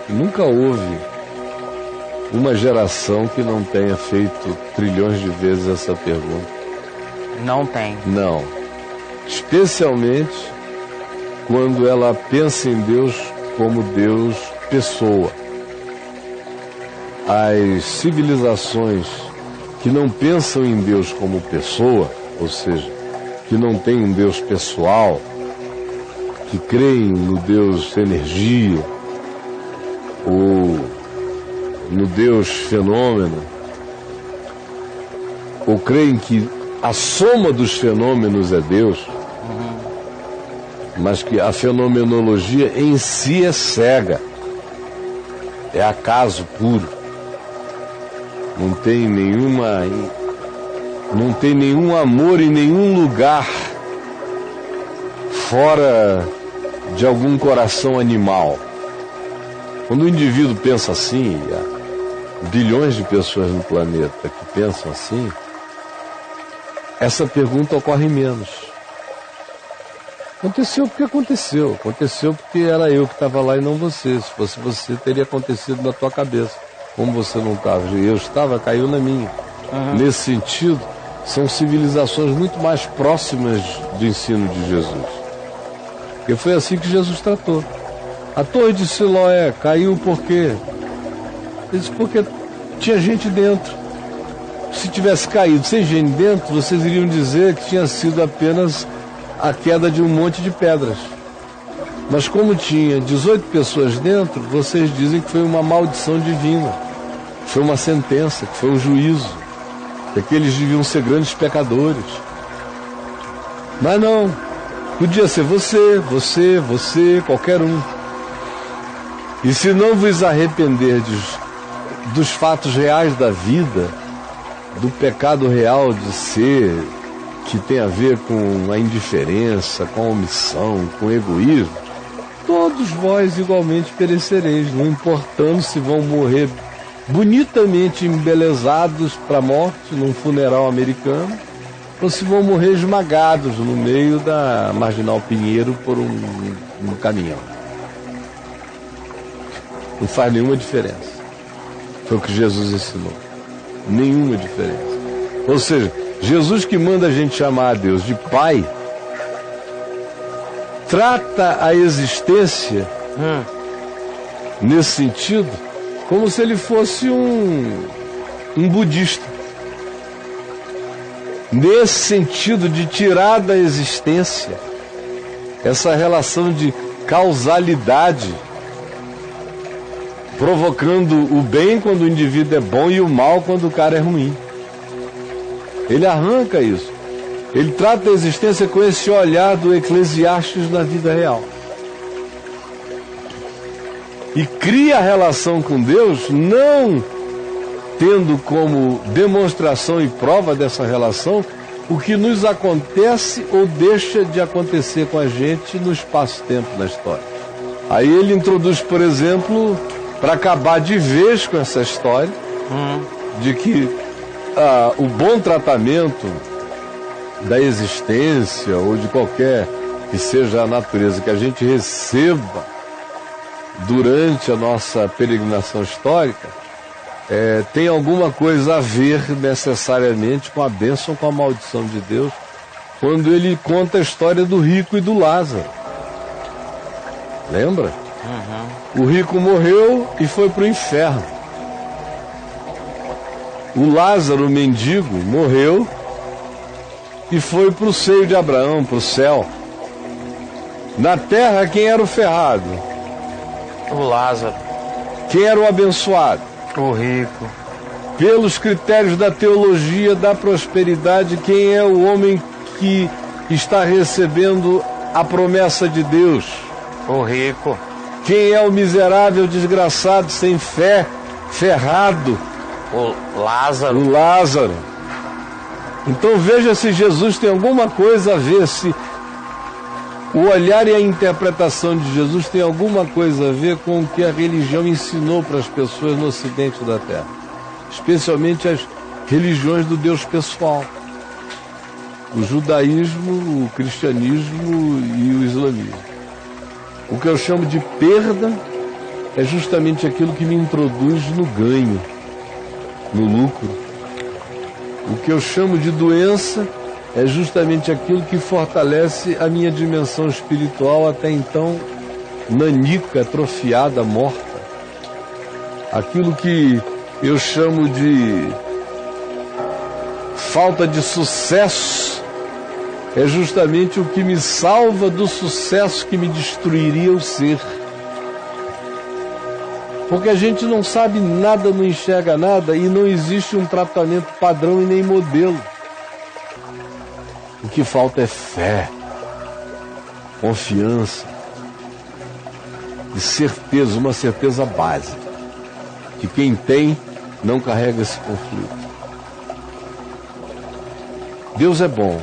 Nunca houve uma geração que não tenha feito trilhões de vezes essa pergunta. Não tem. Não. Especialmente quando ela pensa em Deus como Deus pessoa. As civilizações que não pensam em Deus como pessoa, ou seja, que não têm um Deus pessoal, que creem no Deus energia, ou no Deus fenômeno, ou creem que a soma dos fenômenos é Deus, mas que a fenomenologia em si é cega, é acaso puro, não tem nenhum amor em nenhum lugar fora de algum coração animal. Quando o indivíduo pensa assim, e há bilhões de pessoas no planeta que pensam assim, essa pergunta ocorre menos. Aconteceu porque aconteceu. Aconteceu porque era eu que estava lá e não você. Se fosse você, teria acontecido na tua cabeça. Como você não estava, eu estava, caiu na minha. Nesse sentido, são civilizações muito mais próximas do ensino de Jesus. Porque foi assim que Jesus tratou. A torre de Siloé caiu por quê? Ele disse, porque tinha gente dentro. Se tivesse caído sem gente dentro, vocês iriam dizer que tinha sido apenas a queda de um monte de pedras. Mas como tinha 18 pessoas dentro, vocês dizem que foi uma maldição divina, que foi uma sentença, que foi um juízo, que aqueles deviam ser grandes pecadores. Mas não, podia ser você, qualquer um. E se não vos arrependerdes dos fatos reais da vida, do pecado real de ser, que tem a ver com a indiferença, com a omissão, com o egoísmo, todos vós igualmente perecereis, não importando se vão morrer bonitamente embelezados para a morte num funeral americano, ou se vão morrer esmagados no meio da Marginal Pinheiro por um caminhão. Não faz nenhuma diferença. Foi o que Jesus ensinou. Nenhuma diferença. Ou seja, Jesus, que manda a gente chamar a Deus de Pai, trata a existência, nesse sentido, como se ele fosse um budista. Nesse sentido de tirar da existência essa relação de causalidade, provocando o bem quando o indivíduo é bom e o mal quando o cara é ruim. Ele arranca isso. Ele trata a existência com esse olhar do Eclesiastes na vida real. E cria a relação com Deus, não tendo como demonstração e prova dessa relação o que nos acontece ou deixa de acontecer com a gente no espaço-tempo da história. Aí ele introduz, por exemplo, para acabar de vez com essa história, de que o bom tratamento da existência ou de qualquer que seja a natureza que a gente receba durante a nossa peregrinação histórica tem alguma coisa a ver necessariamente com a bênção, com a maldição de Deus, quando ele conta a história do rico e do Lázaro. Lembra? O rico morreu e foi para o inferno. O Lázaro, o mendigo, morreu e foi para o seio de Abraão, para o céu. Na terra, quem era o ferrado? O Lázaro. Quem era o abençoado? O rico. Pelos critérios da teologia da prosperidade, quem é o homem que está recebendo a promessa de Deus? O rico. Quem é o miserável, desgraçado, sem fé, ferrado? O Lázaro. O Lázaro. Então veja se Jesus tem alguma coisa a ver, se o olhar e a interpretação de Jesus tem alguma coisa a ver com o que a religião ensinou para as pessoas no ocidente da Terra. Especialmente as religiões do Deus pessoal. O judaísmo, o cristianismo e o islamismo. O que eu chamo de perda é justamente aquilo que me introduz no ganho, no lucro. O que eu chamo de doença é justamente aquilo que fortalece a minha dimensão espiritual até então nanica, atrofiada, morta. Aquilo que eu chamo de falta de sucesso é justamente o que me salva do sucesso que me destruiria o ser. Porque a gente não sabe nada, não enxerga nada e não existe um tratamento padrão e nem modelo. O que falta é fé, confiança e certeza, uma certeza básica, que quem tem não carrega esse conflito. Deus é bom,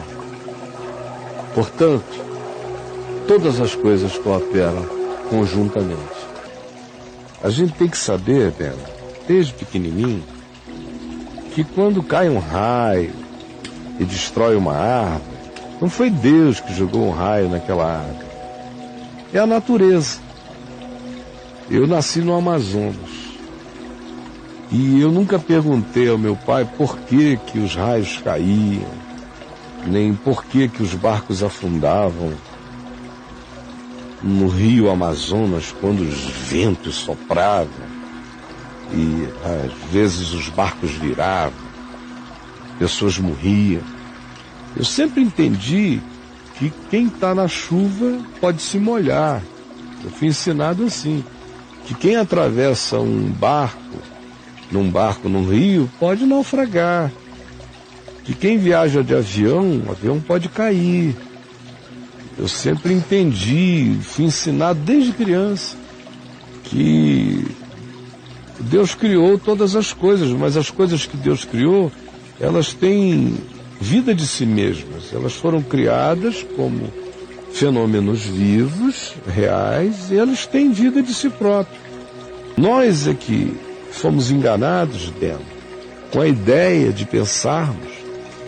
portanto, todas as coisas cooperam conjuntamente. A gente tem que saber, Bela, desde pequenininho, que quando cai um raio e destrói uma árvore, não foi Deus que jogou um raio naquela árvore. É a natureza. Eu nasci no Amazonas. E eu nunca perguntei ao meu pai por que os raios caíam, nem por que os barcos afundavam no rio Amazonas quando os ventos sopravam e às vezes os barcos viravam, pessoas morriam. Eu sempre entendi que quem está na chuva pode se molhar. Eu fui ensinado assim, que quem atravessa num barco num rio pode naufragar, que quem viaja de avião, o avião pode cair. Eu sempre entendi, fui ensinado desde criança, que Deus criou todas as coisas, mas as coisas que Deus criou, elas têm vida de si mesmas. Elas foram criadas como fenômenos vivos, reais, e elas têm vida de si próprias. Nós é que fomos enganados dentro, com a ideia de pensarmos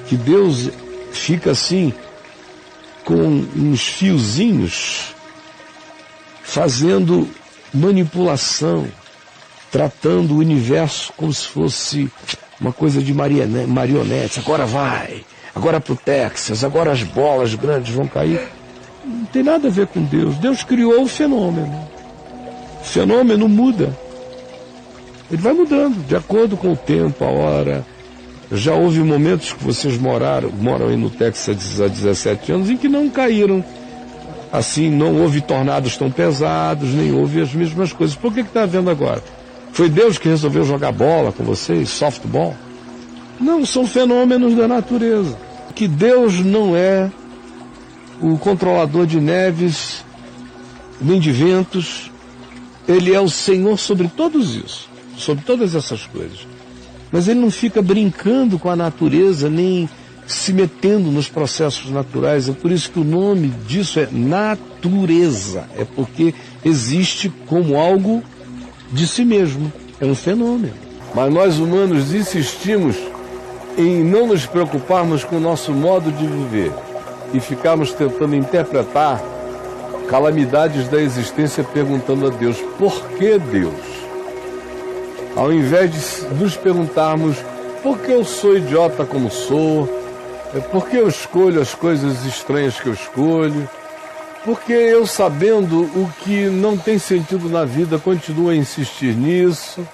que Deus fica assim, com uns fiozinhos, fazendo manipulação, tratando o universo como se fosse uma coisa de marionetes. Agora vai, agora pro Texas, agora as bolas grandes vão cair. Não tem nada a ver com Deus. Deus criou o fenômeno. O fenômeno muda. Ele vai mudando de acordo com o tempo, a hora. Já houve momentos que vocês moram aí no Texas há 17 anos, em que não caíram. Assim, não houve tornados tão pesados, nem houve as mesmas coisas. Por que está havendo agora? Foi Deus que resolveu jogar bola com vocês, softball? Não, são fenômenos da natureza. Que Deus não é o controlador de neves, nem de ventos. Ele é o Senhor sobre todos isso, sobre todas essas coisas. Mas ele não fica brincando com a natureza, nem se metendo nos processos naturais. É por isso que o nome disso é natureza. É porque existe como algo de si mesmo. É um fenômeno. Mas nós humanos insistimos em não nos preocuparmos com o nosso modo de viver e ficarmos tentando interpretar calamidades da existência perguntando a Deus, por que Deus? Ao invés de nos perguntarmos por que eu sou idiota como sou, por que eu escolho as coisas estranhas que eu escolho, por que eu, sabendo o que não tem sentido na vida, continuo a insistir nisso.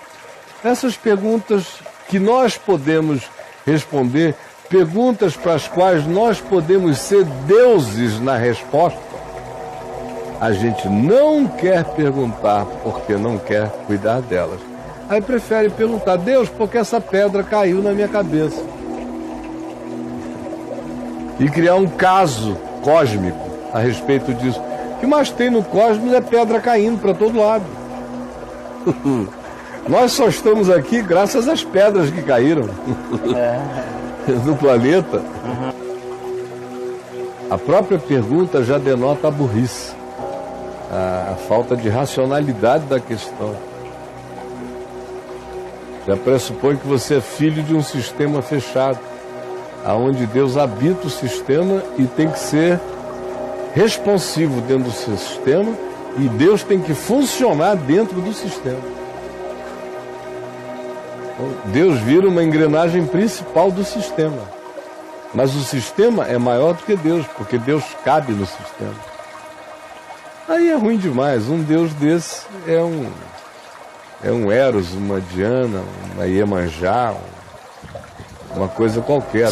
Essas perguntas que nós podemos responder, perguntas para as quais nós podemos ser deuses na resposta, a gente não quer perguntar porque não quer cuidar delas. Aí prefere perguntar, Deus, por que essa pedra caiu na minha cabeça? E criar um caso cósmico a respeito disso. O que mais tem no cosmos é pedra caindo para todo lado. Nós só estamos aqui graças às pedras que caíram no planeta. A própria pergunta já denota a burrice, a falta de racionalidade da questão. Já pressupõe que você é filho de um sistema fechado, aonde Deus habita o sistema e tem que ser responsivo dentro do seu sistema E Deus tem que funcionar dentro do sistema. Deus vira uma engrenagem principal do sistema. Mas o sistema é maior do que Deus, porque Deus cabe no sistema. Aí é ruim demais. Um Deus desse é um Eros, uma Diana, uma Iemanjá, uma coisa qualquer.